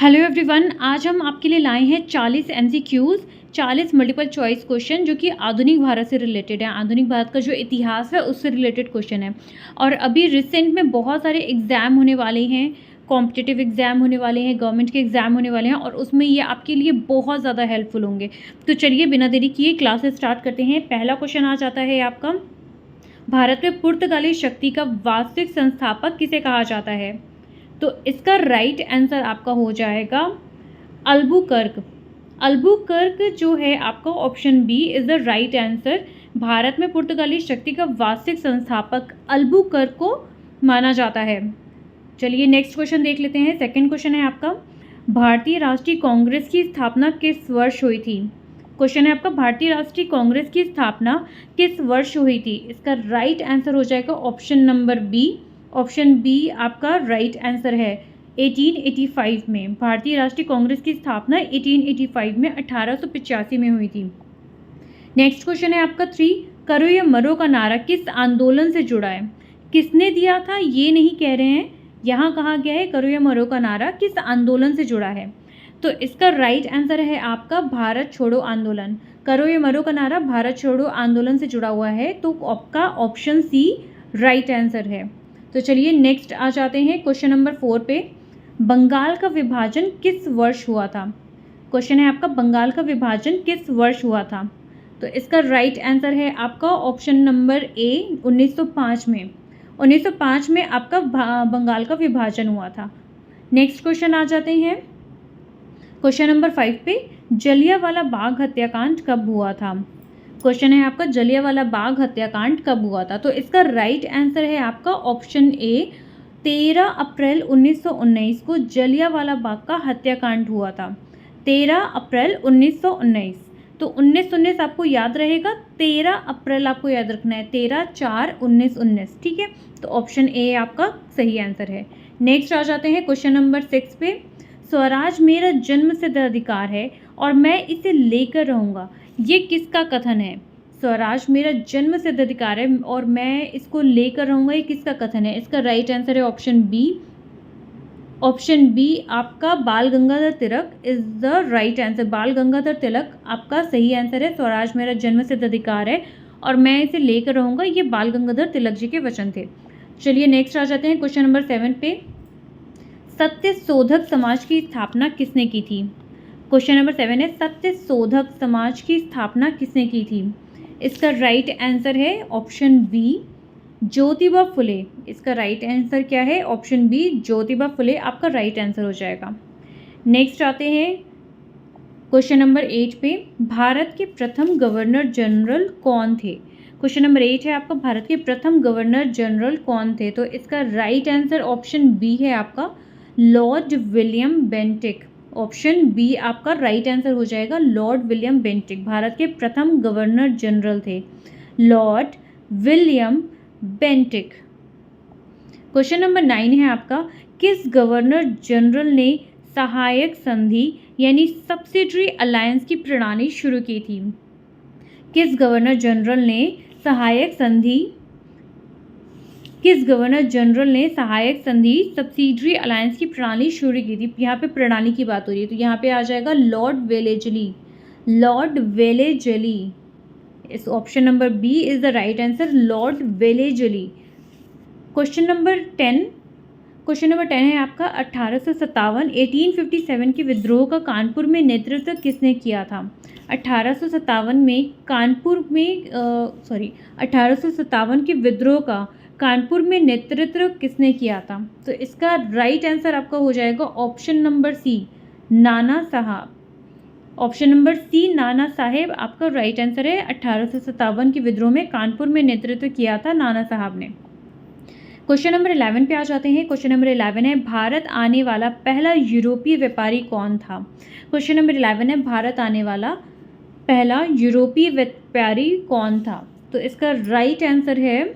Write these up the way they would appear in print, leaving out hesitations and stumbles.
Hello everyone, आज हम आपके लिए लाए हैं 40 एमसीक्यूज़, 40 मल्टीपल चॉइस क्वेश्चन जो कि आधुनिक भारत से रिलेटेड है। आधुनिक भारत का जो इतिहास है उससे रिलेटेड क्वेश्चन है। और अभी रिसेंट में बहुत सारे एग्ज़ाम होने वाले हैं, कॉम्पिटिटिव एग्ज़ाम होने वाले हैं, गवर्नमेंट के एग्ज़ाम होने वाले हैं और उसमें ये आपके लिए बहुत ज़्यादा हेल्पफुल होंगे। तो चलिए बिना देरी किए क्लासेस स्टार्ट करते हैं। पहला क्वेश्चन आ जाता है आपका, भारत में पुर्तगाली शक्ति का वास्तविक संस्थापक किसे कहा जाता है? तो इसका राइट आंसर आपका हो जाएगा अल्बुकर्क। अल्बुकर्क जो है आपका option B is the right answer. Bharat में पुर्तगाली शक्ति का वास्तविक संस्थापक अल्बुकर्क को माना जाता है। चलिए नेक्स्ट क्वेश्चन देख लेते हैं। सेकंड क्वेश्चन है आपका, भारतीय राष्ट्रीय कांग्रेस की स्थापना किस वर्ष हुई थी? क्वेश्चन है आपका, भारतीय राष्ट्रीय कांग्रेस की स्थापना किस वर्ष हुई थी? इसका राइट आंसर हो जाएगा option number B. Option B आपका राइट आंसर है। 1885 में भारतीय राष्ट्रीय कांग्रेस की स्थापना 1885 में 1885 में हुई थी। नेक्स्ट क्वेश्चन है आपका 3, करो या मरो का नारा किस आंदोलन से जुड़ा है? किसने दिया था ये नहीं कह रहे हैं, यहाँ कहा गया है करो या मरो का नारा किस आंदोलन से जुड़ा है। तो इसका राइट आंसर है आपका भारत छोड़ो आंदोलन। करो या मरो का नारा भारत छोड़ो आंदोलन से जुड़ा हुआ है, तो आपका ऑप्शन सी राइट आंसर है। तो चलिए नेक्स्ट आ जाते हैं क्वेश्चन नंबर 4 पे, बंगाल का विभाजन किस वर्ष हुआ था? क्वेश्चन है आपका, बंगाल का विभाजन किस वर्ष हुआ था? तो इसका राइट आंसर है आपका ऑप्शन नंबर ए 1905 में। 1905 में आपका बंगाल का विभाजन हुआ था। नेक्स्ट क्वेश्चन आ जाते हैं क्वेश्चन नंबर 5 पे, जलियांवाला बाग हत्याकांड कब हुआ था? क्वेश्चन है आपका, जलियांवाला बाग हत्याकांड कब हुआ था? तो इसका राइट आंसर है आपका ऑप्शन ए 13 अप्रैल 1919 को जलियांवाला बाग का हत्याकांड हुआ था। 13 अप्रैल 1919। तो 1919 आपको याद रहेगा, 13 अप्रैल आपको याद रखना है, 13/4/1919। ठीक है, तो ऑप्शन ए आपका सही आंसर है। नेक्स्ट आ जाते हैं क्वेश्चन नंबर 6 पे, स्वराज मेरा जन्मसिद्ध अधिकार है और मैं इसे लेकर रहूँगा, ये किसका कथन है? स्वराज मेरा जन्मसिद्ध अधिकार है और मैं इसको लेकर रहूँगा, ये किसका कथन है? इसका राइट आंसर है ऑप्शन बी। ऑप्शन बी आपका बाल Gangadhar Tilak is the right answer. बाल गंगाधर तिलक आपका सही आंसर है। स्वराज मेरा जन्मसिद्ध अधिकार है और मैं इसे लेकर रहूँगा, ये बाल गंगाधर तिलक जी के वचन थे। चलिए नेक्स्ट आ जाते हैं क्वेश्चन नंबर 7 पे, सत्य शोधक समाज की स्थापना किसने की थी? क्वेश्चन नंबर 7 है, सत्य शोधक समाज की स्थापना किसने की थी? इसका राइट आंसर है ऑप्शन बी ज्योतिबा फुले। इसका राइट आंसर क्या है? ऑप्शन बी ज्योतिबा फुले आपका राइट आंसर हो जाएगा। नेक्स्ट आते हैं क्वेश्चन नंबर 8 पे, भारत के प्रथम गवर्नर जनरल कौन थे? क्वेश्चन नंबर 8 है आपका, भारत के प्रथम गवर्नर जनरल कौन थे? तो इसका राइट आंसर ऑप्शन बी है आपका Lord William Bentinck. Option B आपका राइट आंसर हो जाएगा, लॉर्ड विलियम बेंटिक भारत के प्रथम गवर्नर जनरल थे, Lord William Bentinck. Question number 9 है आपका, किस गवर्नर जनरल ने सहायक संधि यानी सब्सिडरी अलायंस की प्रणाली शुरू की थी? किस गवर्नर जनरल ने सहायक संधि सब्सिडरी अलायंस की प्रणाली शुरू की थी? यहाँ पे प्रणाली की बात हो रही है, तो यहाँ पे आ जाएगा लॉर्ड वेलेजली। लॉर्ड वेलेजली, इस option number B is the right answer, Lord Wellesley. Question number 10 है आपका, 1857 के विद्रोह का कानपुर में नेतृत्व किसने किया था? 1857 के विद्रोह का कानपुर में नेतृत्व किसने किया था? तो इसका राइट आंसर आपका हो जाएगा ऑप्शन नंबर सी नाना साहब। ऑप्शन नंबर सी नाना साहेब आपका राइट आंसर है। 1857 के विद्रोह में कानपुर में नेतृत्व किया था नाना साहब ने। क्वेश्चन नंबर 11 पे आ जाते हैं। क्वेश्चन नंबर 11 है, भारत आने वाला पहला यूरोपीय व्यापारी कौन था? क्वेश्चन नंबर 11 है, भारत आने वाला पहला यूरोपीय व्यापारी कौन था? तो इसका राइट आंसर है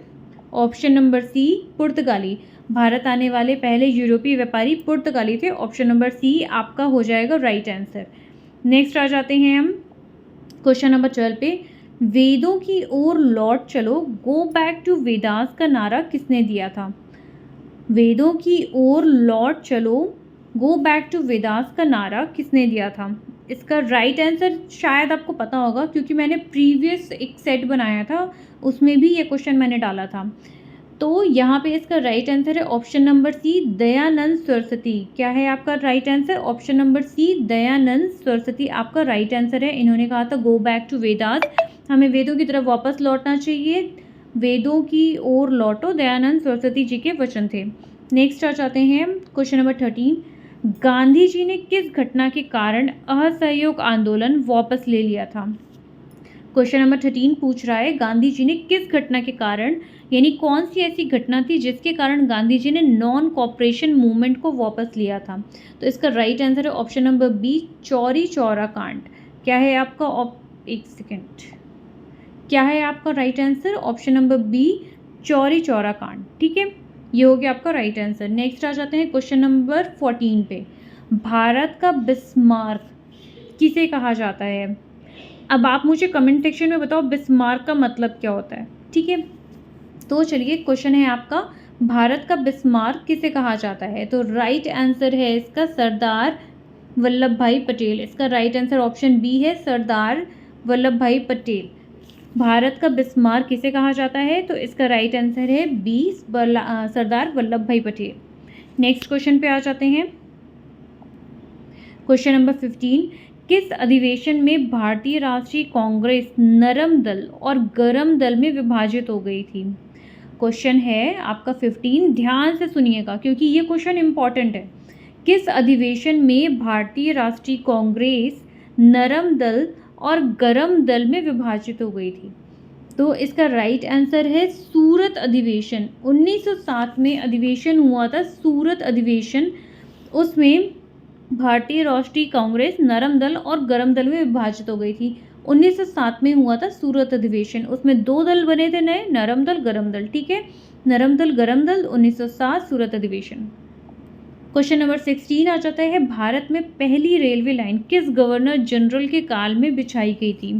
ऑप्शन नंबर सी पुर्तगाली। भारत आने वाले पहले यूरोपीय व्यापारी पुर्तगाली थे। ऑप्शन नंबर सी आपका हो जाएगा राइट आंसर। नेक्स्ट आ जाते हैं हम क्वेश्चन नंबर 12 पे, वेदों की ओर लौट चलो, गो बैक टू वेदास का नारा किसने दिया था? वेदों की ओर लौट चलो, गो बैक टू वेदास का नारा किसने दिया था? इसका राइट आंसर शायद आपको पता होगा, क्योंकि मैंने प्रीवियस एक सेट बनाया था, उसमें भी ये क्वेश्चन मैंने डाला था। तो यहाँ पे इसका राइट आंसर है option number C, Dayanand Saraswati. क्या है आपका right answer? Option number C, Dayanand Saraswati आपका राइट आंसर है। इन्होंने कहा था गो बैक टू वेदास, हमें वेदों की तरफ वापस लौटना चाहिए, वेदों की ओर लौटो, दयानंद सरस्वती जी के वचन थे। नेक्स्ट आ जाते हैं क्वेश्चन नंबर 13। गांधी जी ने किस घटना के कारण असहयोग आंदोलन वापस ले लिया था? क्वेश्चन नंबर 13 पूछ रहा है गांधी जी ने किस घटना के कारण, यानी कौन सी ऐसी घटना थी जिसके कारण गांधी जी ने नॉन कॉपरेशन मूवमेंट को वापस लिया था? तो इसका राइट आंसर है option number B, Chauri Chaura कांड। क्या है आपका एक सेकेंड, क्या है आपका right answer? Option number B, Chauri Chaura कांड। ठीक है, ये हो गया आपका राइट आंसर। नेक्स्ट आ जाते हैं क्वेश्चन नंबर 14 पे। भारत का बिस्मार्क किसे कहा जाता है? अब आप मुझे कमेंट सेक्शन में बताओ बिस्मार्क का मतलब क्या होता है। ठीक है, तो चलिए क्वेश्चन है आपका, भारत का बिस्मार्क किसे कहा जाता है? तो राइट आंसर है इसका सरदार वल्लभ भाई पटेल। इसका राइट आंसर ऑप्शन बी है, सरदार वल्लभ भाई पटेल। भारत का बिस्मार्क किसे कहा जाता है? तो इसका राइट आंसर है बी, सरदार वल्लभ भाई पटेल। नेक्स्ट क्वेश्चन पे आ जाते हैं। Question number 15। किस अधिवेशन में भारतीय राष्ट्रीय कांग्रेस नरम दल और गरम दल में विभाजित हो गई थी? क्वेश्चन है आपका 15, ध्यान से सुनिएगा क्योंकि ये क्वेश्चन इंपॉर्टेंट है। किस अधिवेशन में भारतीय राष्ट्रीय कांग्रेस नरम दल और गरम दल में विभाजित हो गई थी? तो इसका राइट आंसर है सूरत अधिवेशन। 1907 में अधिवेशन हुआ था सूरत अधिवेशन, उसमें भारतीय राष्ट्रीय कांग्रेस नरम दल और गरम दल में विभाजित हो गई थी। 1907 में हुआ था सूरत अधिवेशन, उसमें 2 दल बने थे नए, नरम दल गरम दल। ठीक है, नरम दल गरम दल, 1907 सूरत अधिवेशन। क्वेश्चन नंबर 16 आ जाता है, भारत में पहली रेलवे लाइन किस गवर्नर जनरल के काल में बिछाई गई थी?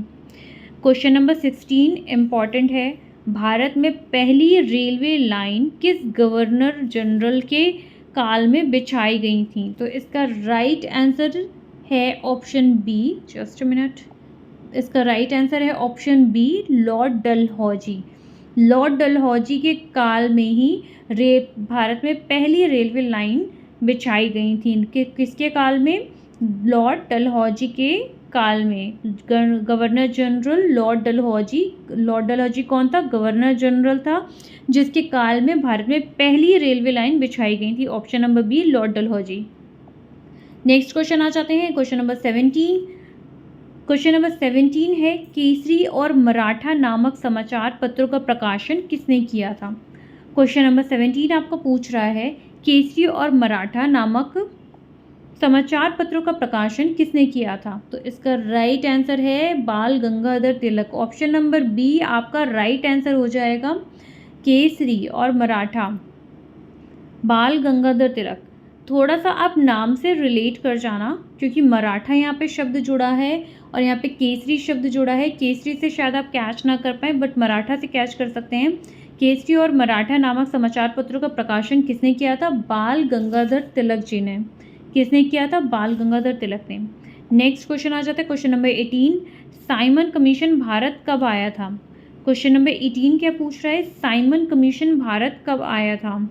क्वेश्चन नंबर 16 इम्पॉर्टेंट है, भारत में पहली रेलवे लाइन किस गवर्नर जनरल के काल में बिछाई गई थी? तो इसका राइट आंसर है option B, just a minute, इसका राइट आंसर है option B, Lord Dalhousie. Lord Dalhousie के काल में ही भारत में पहली रेलवे लाइन बिछाई गई थी। किसके काल में? लॉर्ड डलहौजी के काल में। Governor general Lord Dalhousie. Lord Dalhousie कौन था? गवर्नर जनरल था, जिसके काल में भारत में पहली रेलवे लाइन बिछाई गई थी। Option number B, Lord Dalhousie. Next question आ जाते हैं क्वेश्चन नंबर 17। क्वेश्चन नंबर 17 है, केसरी और मराठा नामक समाचार पत्रों का प्रकाशन किसने किया था? क्वेश्चन नंबर 17 आपको पूछ रहा है, केसरी और मराठा नामक समाचार पत्रों का प्रकाशन किसने किया था? तो इसका राइट आंसर है बाल Gangadhar Tilak. Option number B आपका राइट आंसर हो जाएगा, केसरी और मराठा, बाल गंगाधर तिलक। थोड़ा सा आप नाम से रिलेट कर जाना, क्योंकि मराठा यहाँ पे शब्द जुड़ा है और यहाँ पे केसरी शब्द जुड़ा है। केसरी से शायद आप कैच ना कर पाए, बट मराठा से कैच कर सकते हैं। केसरी और मराठा नामक समाचार पत्रों का प्रकाशन किसने किया था? बाल गंगाधर तिलक जी ने। किसने किया था? बाल गंगाधर तिलक ने। नेक्स्ट क्वेश्चन आ जाता है question number 18, Simon commission Bharat कब आया था? क्वेश्चन नंबर 18 क्या पूछ रहा है? साइमन कमीशन भारत कब आया था?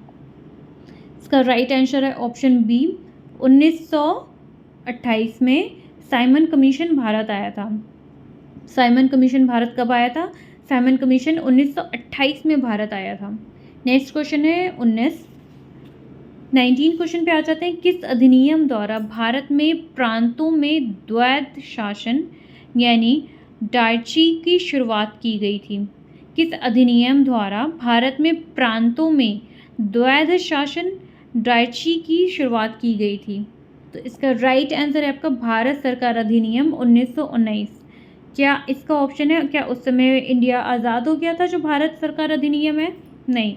इसका राइट आंसर है ऑप्शन बी, 1928 में साइमन कमीशन भारत आया था। साइमन कमीशन भारत कब आया था? साइमन कमीशन 1928 में भारत आया था। नेक्स्ट क्वेश्चन है 19 क्वेश्चन पे आ जाते हैं, किस अधिनियम द्वारा भारत में प्रांतों में द्वैध शासन यानी डायची की शुरुआत की गई थी? किस अधिनियम द्वारा भारत में प्रांतों में द्वैध शासन डायची की शुरुआत की गई थी? तो इसका राइट आंसर है आपका भारत सरकार अधिनियम 1919। क्या इसका ऑप्शन है, क्या उस समय इंडिया आज़ाद हो गया था जो भारत सरकार अधिनियम है? नहीं,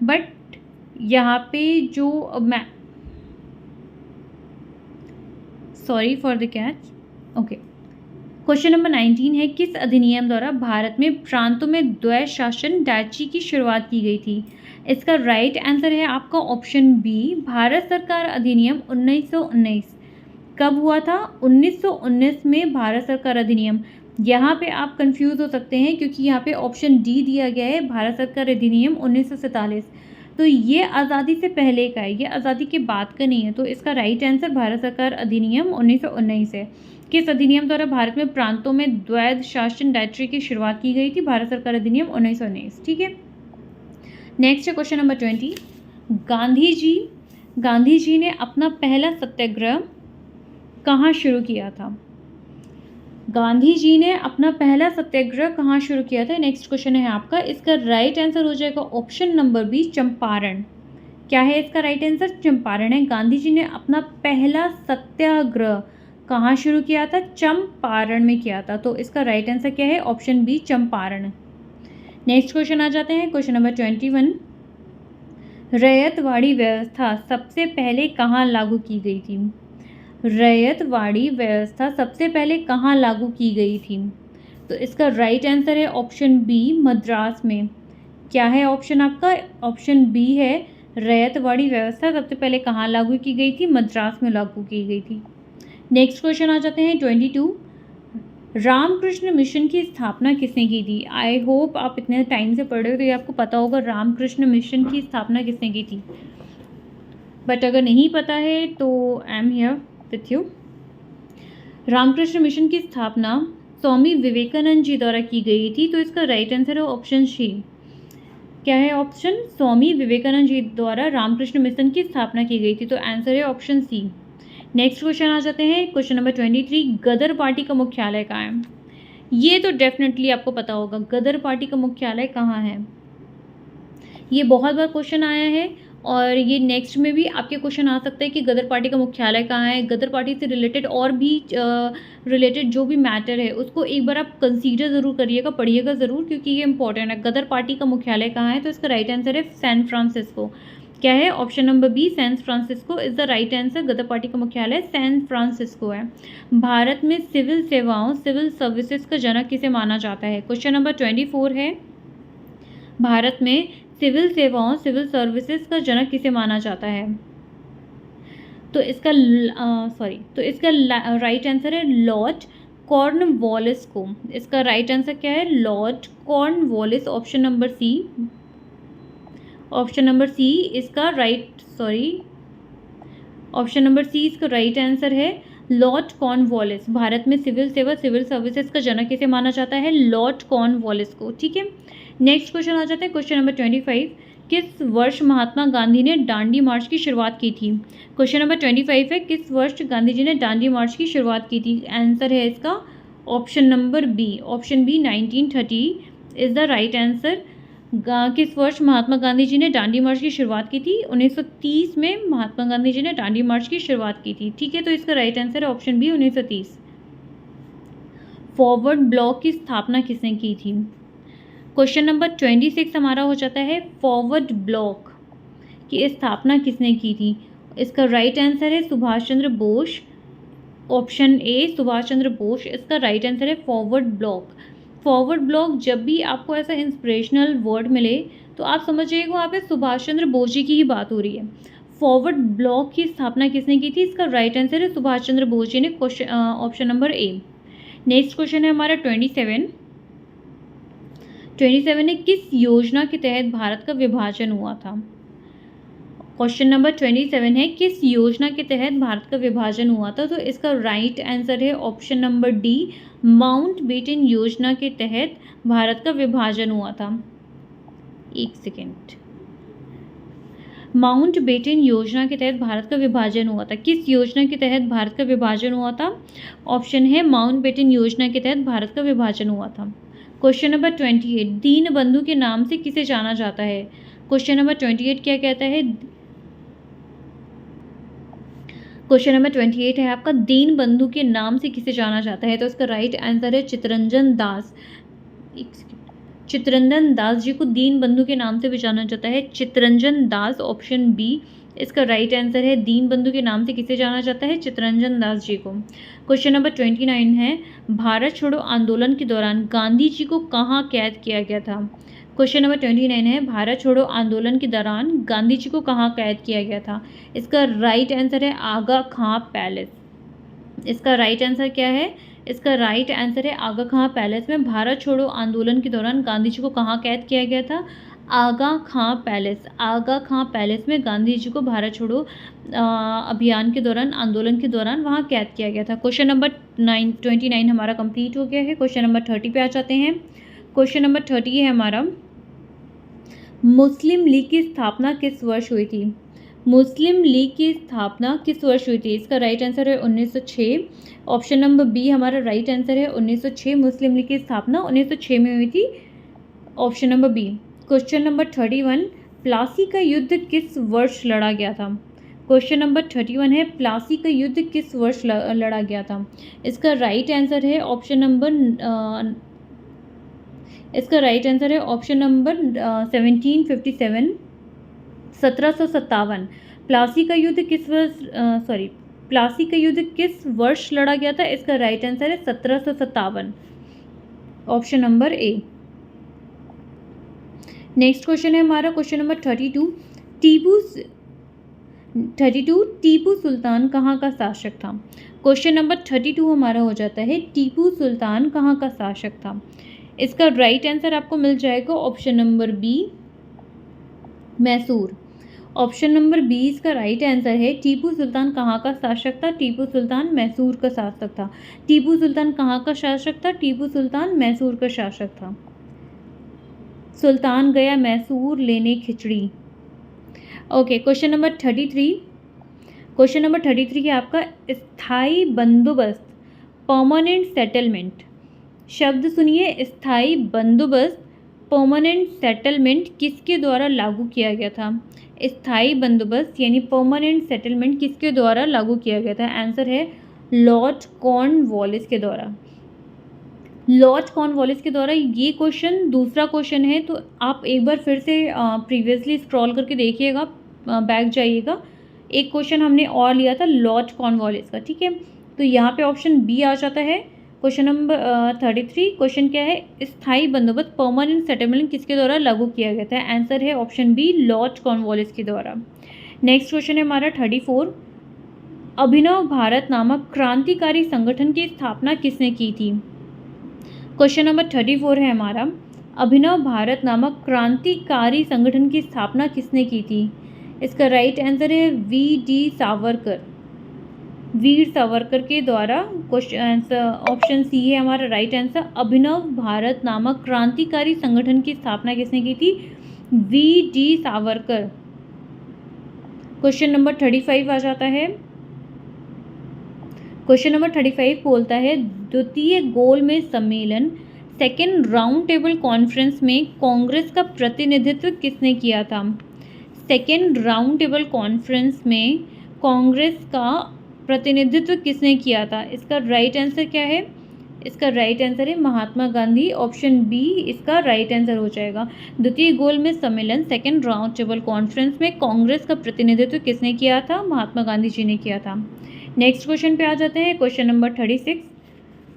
बट यहाँ पे जो मैं sorry for the catch, okay, question number 19 है, किस अधिनियम द्वारा भारत में प्रांतों में द्वैध शासन डायची की शुरुआत की गई थी? इसका राइट आंसर है आपका ऑप्शन बी, भारत सरकार अधिनियम 1919। कब हुआ था? 1919 में भारत सरकार अधिनियम। यहाँ पे आप कंफ्यूज हो सकते हैं क्योंकि यहाँ पे ऑप्शन डी दिया गया है, भारत सरकार अधिनियम 1947। तो ये आज़ादी से पहले का है, ये आज़ादी के बाद का नहीं है। तो इसका राइट आंसर भारत सरकार अधिनियम 1919 है। किस अधिनियम द्वारा भारत में प्रांतों में द्वैध शासन डायट्री की शुरुआत की गई थी? भारत सरकार अधिनियम 1919। ठीक है, नेक्स्ट है क्वेश्चन नंबर 20। गांधी जी ने अपना पहला सत्याग्रह कहाँ शुरू किया था? गांधी जी ने अपना पहला सत्याग्रह कहाँ शुरू किया था? नेक्स्ट क्वेश्चन है आपका, इसका राइट आंसर हो जाएगा ऑप्शन नंबर बी, चंपारण। क्या है इसका राइट आंसर? चंपारण है। गांधी जी ने अपना पहला सत्याग्रह कहाँ शुरू किया था? चंपारण में किया था। तो इसका राइट आंसर क्या है? Option B, Champaran. Next question आ जाते हैं, क्वेश्चन नंबर 21। रैयतवाड़ी व्यवस्था सबसे पहले कहाँ लागू की गई थी? रैयतवाड़ी व्यवस्था सबसे पहले कहाँ लागू की गई थी? तो इसका राइट आंसर है ऑप्शन बी, मद्रास में। क्या है ऑप्शन आपका? ऑप्शन बी है, रैयतवाड़ी व्यवस्था सबसे पहले कहाँ लागू की गई थी? मद्रास में लागू की गई थी। नेक्स्ट क्वेश्चन आ जाते हैं 22। रामकृष्ण मिशन की स्थापना किसने की थी? आई होप आप इतने टाइम से पढ़ रहे हो तो ये आपको पता होगा रामकृष्ण मिशन की स्थापना किसने की थी, बट अगर नहीं पता है तो I am here with you. Ramakrishna mission की स्थापना स्वामी विवेकानंद जी द्वारा की गई थी। तो इसका राइट आंसर है ऑप्शन सी। क्या है ऑप्शन? स्वामी विवेकानंद जी द्वारा रामकृष्ण मिशन की स्थापना की गई थी। तो आंसर है ऑप्शन सी। नेक्स्ट क्वेश्चन आ जाते हैं, क्वेश्चन नंबर 23। गदर पार्टी का मुख्यालय कहाँ है? ये तो डेफिनेटली आपको पता होगा, गदर पार्टी का मुख्यालय कहाँ है? ये बहुत बार क्वेश्चन आया है और ये नेक्स्ट में भी आपके क्वेश्चन आ सकता है कि गदर पार्टी का मुख्यालय कहाँ है। गदर पार्टी से रिलेटेड और भी रिलेटेड जो भी मैटर है उसको एक बार आप कंसीडर ज़रूर करिएगा, पढ़िएगा ज़रूर, क्योंकि ये इंपॉर्टेंट है। गदर पार्टी का मुख्यालय कहाँ है? तो इसका राइट आंसर है सैन फ्रांसिस्को। क्या है? Option number B, San Francisco is the right answer. Ghadar party का मुख्यालय सैन फ्रांसिस्को है। भारत में सिविल सेवाओं, सिविल सर्विसेज का जनक किसे माना जाता है? क्वेश्चन नंबर 24 है, भारत में सिविल सेवाओं, सिविल सर्विसेज का जनक किसे माना जाता है? तो इसका राइट आंसर है लॉर्ड कॉर्नवालिस को। इसका राइट आंसर क्या है? Lord Cornwallis, option number C. Option number C इसका ऑप्शन नंबर सी इसका राइट आंसर है, लॉर्ड कॉर्नवालिस। भारत में सिविल सेवा, सिविल सर्विसेज का जनक किसे माना जाता है? लॉर्ड कॉर्नवालिस को। ठीक है, नेक्स्ट क्वेश्चन आ जाता है, क्वेश्चन नंबर 25। किस वर्ष महात्मा गांधी ने दांडी मार्च की शुरुआत की थी? क्वेश्चन नंबर 25 है, किस वर्ष गांधी जी ने दांडी मार्च की शुरुआत की थी? आंसर है इसका option number B, option B 1930 is the right answer. किस वर्ष महात्मा गांधी जी ने दांडी मार्च की शुरुआत की थी? 1930 में महात्मा गांधी जी ने दांडी मार्च की शुरुआत की थी। ठीक है, तो इसका राइट आंसर है ऑप्शन बी 1930। फॉरवर्ड ब्लॉक की स्थापना किसने की थी? क्वेश्चन नंबर 26 हमारा हो जाता है, फॉरवर्ड ब्लॉक की स्थापना किसने की थी? इसका राइट आंसर है सुभाष चंद्र बोस। ऑप्शन ए, सुभाष चंद्र बोस इसका राइट आंसर है फॉरवर्ड ब्लॉक। फॉरवर्ड ब्लॉक जब भी आपको ऐसा इंस्पिरेशनल वर्ड मिले तो आप समझिएगा वहाँ पे सुभाष चंद्र बोस जी की ही बात हो रही है। फॉरवर्ड ब्लॉक की स्थापना किसने की थी? इसका राइट आंसर है सुभाष चंद्र बोस जी ने। Question option number A. Next question है हमारा 27 है, किस योजना के तहत भारत का विभाजन हुआ था? क्वेश्चन नंबर 27 है, किस योजना के तहत भारत का विभाजन हुआ था? तो इसका राइट आंसर है ऑप्शन नंबर डी, माउंटबेटन योजना के तहत भारत का विभाजन हुआ था। एक सेकेंड, माउंटबेटन योजना के तहत भारत का विभाजन हुआ था। किस योजना के तहत भारत का विभाजन हुआ था? ऑप्शन है माउंटबेटन योजना के तहत भारत का विभाजन हुआ था। क्वेश्चन नंबर 28, दीनबंधु के नाम से किसे जाना जाता है? क्वेश्चन नंबर 28 क्या कहता है? क्वेश्चन नंबर 28 है आपका, दीनबंधु के नाम से किसे जाना जाता है? तो इसका राइट आंसर है चित्तरंजन दास। चित्तरंजन दास जी को दीनबंधु के नाम से भी जाना जाता है, चित्तरंजन दास। ऑप्शन बी इसका राइट आंसर है दीन बंधु के नाम से किसे जाना जाता है? चित्तरंजन दास जी को। क्वेश्चन नंबर 29 है, भारत छोड़ो आंदोलन के दौरान गांधी जी को कहाँ कैद किया गया था? क्वेश्चन नंबर 29 है, भारत छोड़ो आंदोलन के दौरान गांधी जी को कहाँ कैद किया गया था? इसका राइट आंसर है आगा खां पैलेस। इसका राइट आंसर क्या है? इसका राइट आंसर है आगा खां पैलेस में भारत छोड़ो आंदोलन के दौरान गांधी जी को कहाँ कैद किया गया था? आगा खां पैलेस। आगा खां पैलेस में गांधी जी को भारत छोड़ो अभियान के दौरान, आंदोलन के दौरान वहाँ कैद किया गया था। क्वेश्चन नंबर 29 हमारा कंप्लीट हो गया है। क्वेश्चन नंबर 30 पे आ जाते हैं। क्वेश्चन नंबर 30 है हमारा, मुस्लिम लीग की स्थापना किस वर्ष हुई थी? मुस्लिम लीग की स्थापना किस वर्ष हुई थी? इसका राइट आंसर है 1906। ऑप्शन नंबर बी हमारा राइट आंसर है 1906। मुस्लिम लीग की स्थापना 1906 में हुई थी। Option number B. Question number 31, Plassey का युद्ध किस वर्ष लड़ा गया था? क्वेश्चन नंबर 31 है, प्लासी का युद्ध किस वर्ष लड़ा गया था? इसका राइट आंसर है ऑप्शन नंबर 1757। 1757। प्लासी का युद्ध किस वर्ष लड़ा गया था? इसका राइट आंसर है 1757। Option number A. Next question है हमारा क्वेश्चन नंबर 32, टीपू सुल्तान कहाँ का शासक था? क्वेश्चन नंबर 32 हमारा हो जाता है, टीपू सुल्तान कहाँ का शासक था? इसका राइट आंसर आपको मिल जाएगा option number B, Mysore. Option number B इसका राइट आंसर है। टीपू सुल्तान कहाँ का शासक था? टीपू सुल्तान मैसूर का शासक था। टीपू सुल्तान कहाँ का शासक था? टीपू सुल्तान मैसूर का शासक था। सुल्तान गया मैसूर लेने खिचड़ी। Okay, question number 33। Question number 33 है आपका, स्थायी बंदोबस्त, परमानेंट सेटलमेंट। शब्द सुनिए, स्थायी बंदोबस्त, परमानेंट सेटलमेंट किसके द्वारा लागू किया गया था? स्थायी बंदोबस्त यानी परमानेंट सेटलमेंट किसके द्वारा लागू किया गया था? आंसर है लॉर्ड कॉर्नवालिस के द्वारा। लॉर्ड कॉर्नवालिस के द्वारा। ये क्वेश्चन दूसरा क्वेश्चन है, तो आप एक बार फिर से प्रीवियसली स्क्रॉल करके देखिएगा, बैक जाइएगा। एक क्वेश्चन हमने और लिया था लॉर्ड कॉर्नवालिस का, ठीक है। तो यहाँ पे ऑप्शन बी आ जाता है। क्वेश्चन नंबर 33 क्वेश्चन क्या है? स्थायी बंदोबस्त, परमानेंट सेटलमेंट किसके द्वारा लागू किया गया था? आंसर है ऑप्शन बी, लॉर्ड कॉर्नवालिस के द्वारा। नेक्स्ट क्वेश्चन है हमारा 34, अभिनव भारत नामक क्रांतिकारी संगठन की स्थापना किसने की थी? क्वेश्चन नंबर 34 है हमारा, अभिनव भारत नामक क्रांतिकारी संगठन की स्थापना किसने की थी? इसका राइट आंसर है वी.डी. सावरकर। वीर सावरकर के द्वारा। क्वेश्चन आंसर ऑप्शन सी है हमारा राइट आंसर। अभिनव भारत नामक क्रांतिकारी संगठन की स्थापना किसने की थी? वी.डी. सावरकर। क्वेश्चन नंबर 35 आ जाता है। क्वेश्चन नंबर 35 बोलता है, द्वितीय गोलमेज सम्मेलन, सेकेंड राउंड टेबल कॉन्फ्रेंस में कांग्रेस का प्रतिनिधित्व किसने किया था? सेकेंड राउंड टेबल कॉन्फ्रेंस में कांग्रेस का प्रतिनिधित्व किसने किया था? इसका राइट आंसर क्या है? इसका राइट आंसर है महात्मा गांधी। ऑप्शन बी इसका राइट आंसर हो जाएगा। द्वितीय गोलमेज सम्मेलन, सेकेंड राउंड टेबल कॉन्फ्रेंस में कांग्रेस का प्रतिनिधित्व किसने किया था? महात्मा गांधी जी ने किया था। नेक्स्ट क्वेश्चन पे आ जाते हैं। क्वेश्चन नंबर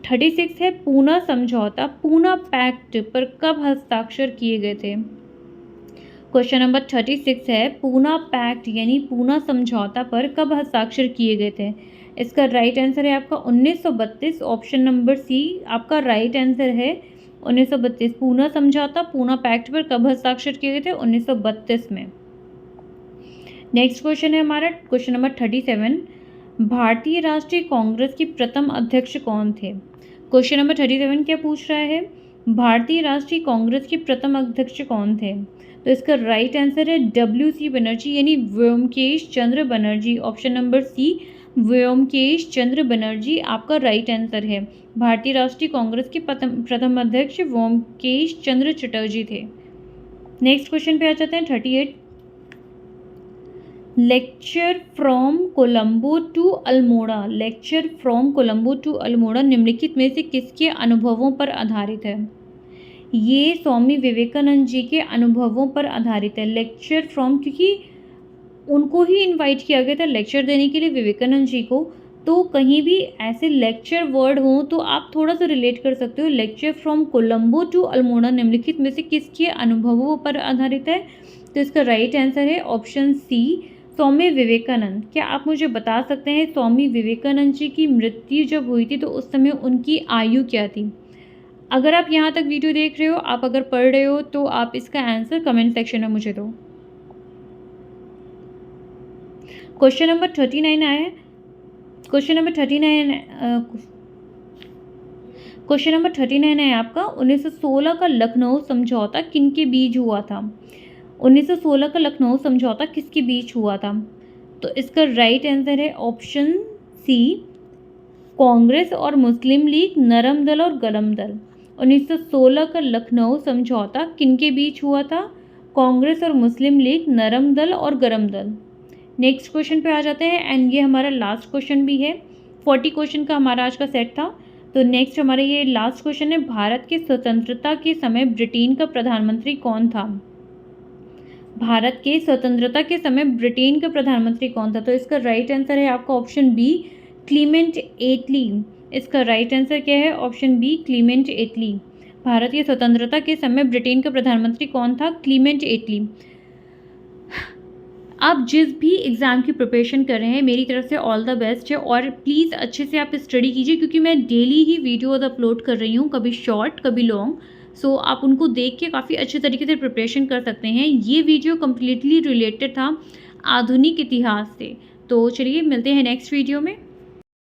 36 है, पूना समझौता, पूना पैक्ट पर कब हस्ताक्षर किए गए थे? क्वेश्चन नंबर 36 है, पूना पैक्ट यानी पूना समझौता पर कब हस्ताक्षर किए गए थे? इसका राइट आंसर है आपका 1932। ऑप्शन नंबर सी आपका राइट आंसर है 1932। पूना समझौता, पूना पैक्ट पर कब हस्ताक्षर किए गए थे? 1932 में। नेक्स्ट क्वेश्चन है हमारा क्वेश्चन नंबर 37, भारतीय राष्ट्रीय कांग्रेस के प्रथम अध्यक्ष कौन थे? क्वेश्चन नंबर 37 क्या पूछ रहा है? भारतीय राष्ट्रीय कांग्रेस के प्रथम अध्यक्ष कौन थे? तो इसका राइट आंसर है WC बनर्जी यानी Vyomkesh Chandra Banerjee. Option number C Vyomkesh Chandra Banerjee आपका राइट आंसर है। भारतीय राष्ट्रीय कांग्रेस के प्रथम अध्यक्ष व्योमकेश चंद्र चटर्जी थे। नेक्स्ट क्वेश्चन पे आ जाते हैं 38, lecture from Colombo to Almora. Lecture from Colombo to Almora निम्नलिखित में से किसके अनुभवों पर आधारित है? ये स्वामी विवेकानंद जी के अनुभवों पर आधारित है। लेक्चर फ्रॉम, क्योंकि उनको ही इनवाइट किया गया था लेक्चर देने के लिए, विवेकानंद जी को। तो कहीं भी ऐसे लेक्चर वर्ड हो तो आप थोड़ा सा रिलेट कर सकते हो। Lecture from Colombo to Almora निम्नलिखित में से किसके अनुभवों पर आधारित है? तो इसका राइट आंसर है ऑप्शन सी, स्वामी विवेकानंद। क्या आप मुझे बता सकते हैं स्वामी विवेकानंद जी की मृत्यु जब हुई थी तो उस समय उनकी आयु क्या थी? अगर आप यहाँ तक वीडियो देख रहे हो, आप अगर पढ़ रहे हो, तो आप इसका आंसर कमेंट सेक्शन में मुझे दो। क्वेश्चन नंबर 39 आया है। क्वेश्चन नंबर 39 है आपका। 1916 का लखनऊ समझौता किनके बीच हुआ था? 1916 का लखनऊ समझौता किसके बीच हुआ था? तो इसका राइट आंसर है ऑप्शन सी, कांग्रेस और मुस्लिम लीग, नरम दल और गरम दल। 1916 का लखनऊ समझौता किनके बीच हुआ था? कांग्रेस और मुस्लिम लीग, नरम दल और गरम दल। नेक्स्ट क्वेश्चन पे आ जाते हैं एंड ये हमारा लास्ट क्वेश्चन भी है। 40 क्वेश्चन का हमारा आज का सेट था। तो नेक्स्ट हमारा ये लास्ट क्वेश्चन है, भारत के स्वतंत्रता के समय ब्रिटेन का प्रधानमंत्री कौन था? भारत के स्वतंत्रता के समय ब्रिटेन का प्रधानमंत्री कौन था? तो इसका राइट आंसर है आपका ऑप्शन बी, क्लीमेंट एटली। इसका राइट आंसर क्या है? ऑप्शन बी, क्लीमेंट एटली। भारत की स्वतंत्रता के समय ब्रिटेन का प्रधानमंत्री कौन था? क्लीमेंट एटली। आप जिस भी एग्ज़ाम की प्रिपरेशन कर रहे हैं, मेरी तरफ से ऑल द बेस्ट है। और प्लीज़ अच्छे से आप स्टडी कीजिए, क्योंकि मैं डेली ही वीडियोज़ अपलोड कर रही हूँ, कभी शॉर्ट कभी लॉन्ग। सो आप उनको देख के काफ़ी अच्छे तरीके से प्रिपरेशन कर सकते हैं। ये वीडियो कम्प्लीटली रिलेटेड था आधुनिक इतिहास से। तो चलिए मिलते हैं नेक्स्ट वीडियो में।